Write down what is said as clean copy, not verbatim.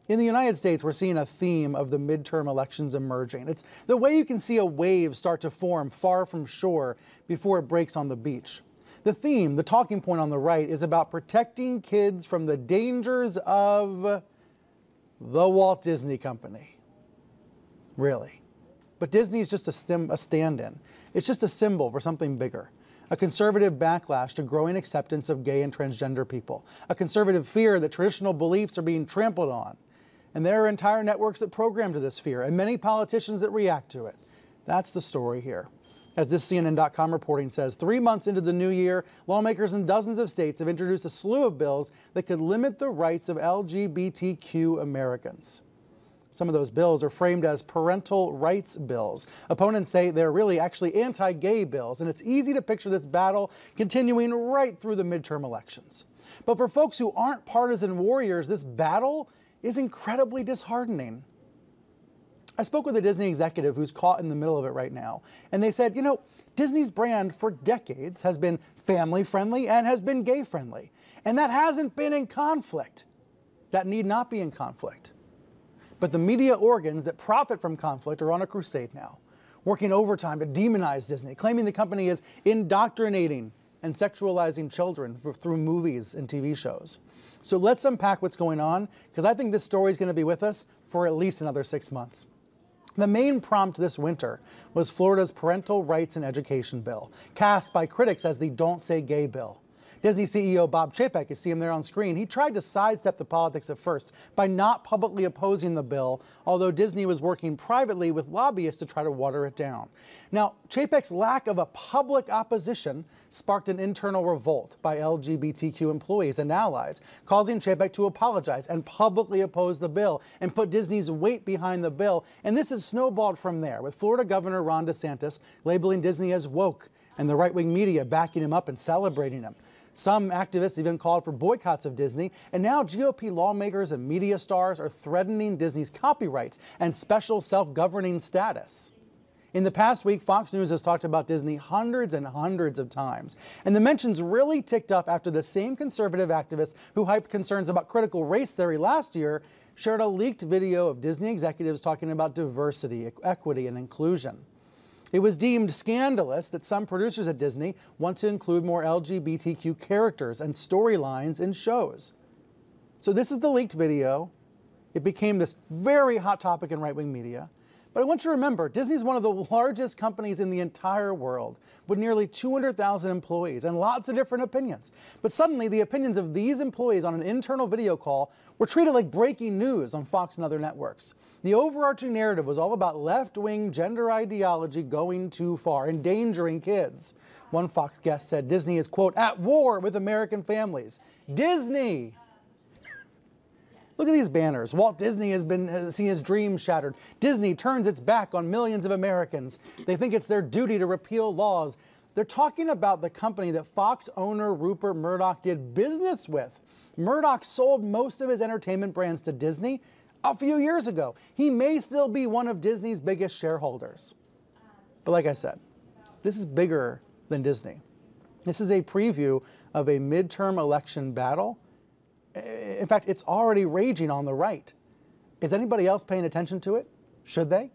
In the United States, we're seeing a theme of the midterm elections emerging. It's the way you can see a wave start to form far from shore before it breaks on the beach. The theme, the talking point on the right, is about protecting kids from the dangers of the Walt Disney Company. Really. But Disney is just a stand-in. It's just a symbol for something bigger. A conservative backlash to growing acceptance of gay and transgender people. A conservative fear that traditional beliefs are being trampled on. And there are entire networks that program to this fear, and many politicians that react to it. That's the story here. As this CNN.com reporting says, 3 months into the new year, lawmakers in dozens of states have introduced a slew of bills that could limit the rights of LGBTQ Americans. Some of those bills are framed as parental rights bills. Opponents say they're really actually anti-gay bills, and it's easy to picture this battle continuing right through the midterm elections. But for folks who aren't partisan warriors, this battle is incredibly disheartening. I spoke with a Disney executive who's caught in the middle of it right now, and they said, you know, Disney's brand for decades has been family-friendly and has been gay-friendly, and that hasn't been in conflict. That need not be in conflict. But the media organs that profit from conflict are on a crusade now, working overtime to demonize Disney, claiming the company is indoctrinating and sexualizing children through movies and TV shows. So let's unpack what's going on, because I think this story is going to be with us for at least another 6 months. The main prompt this winter was Florida's Parental Rights and Education Bill, cast by critics as the Don't Say Gay bill. Disney CEO Bob Chapek, you see him there on screen, he tried to sidestep the politics at first by not publicly opposing the bill, although Disney was working privately with lobbyists to try to water it down. Now, Chapek's lack of a public opposition sparked an internal revolt by LGBTQ employees and allies, causing Chapek to apologize and publicly oppose the bill and put Disney's weight behind the bill. And this has snowballed from there, with Florida Governor Ron DeSantis labeling Disney as woke and the right-wing media backing him up and celebrating him. Some activists even called for boycotts of Disney, and now GOP lawmakers and media stars are threatening Disney's copyrights and special self-governing status. In the past week, Fox News has talked about Disney hundreds and hundreds of times, and the mentions really ticked up after the same conservative activists who hyped concerns about critical race theory last year shared a leaked video of Disney executives talking about diversity, equity, and inclusion. It was deemed scandalous that some producers at Disney want to include more LGBTQ characters and storylines in shows. So this is the leaked video. It became this very hot topic in right-wing media. But I want you to remember, Disney's one of the largest companies in the entire world, with nearly 200,000 employees and lots of different opinions. But suddenly, the opinions of these employees on an internal video call were treated like breaking news on Fox and other networks. The overarching narrative was all about left-wing gender ideology going too far, endangering kids. One Fox guest said Disney is, quote, at war with American families. Disney! Look at these banners. Walt Disney has been seen his dreams shattered. Disney turns its back on millions of Americans. They think it's their duty to repeal laws. They're talking about the company that Fox owner Rupert Murdoch did business with. Murdoch sold most of his entertainment brands to Disney a few years ago. He may still be one of Disney's biggest shareholders. But like I said, this is bigger than Disney. This is a preview of a midterm election battle. In fact, it's already raging on the right. Is anybody else paying attention to it? Should they?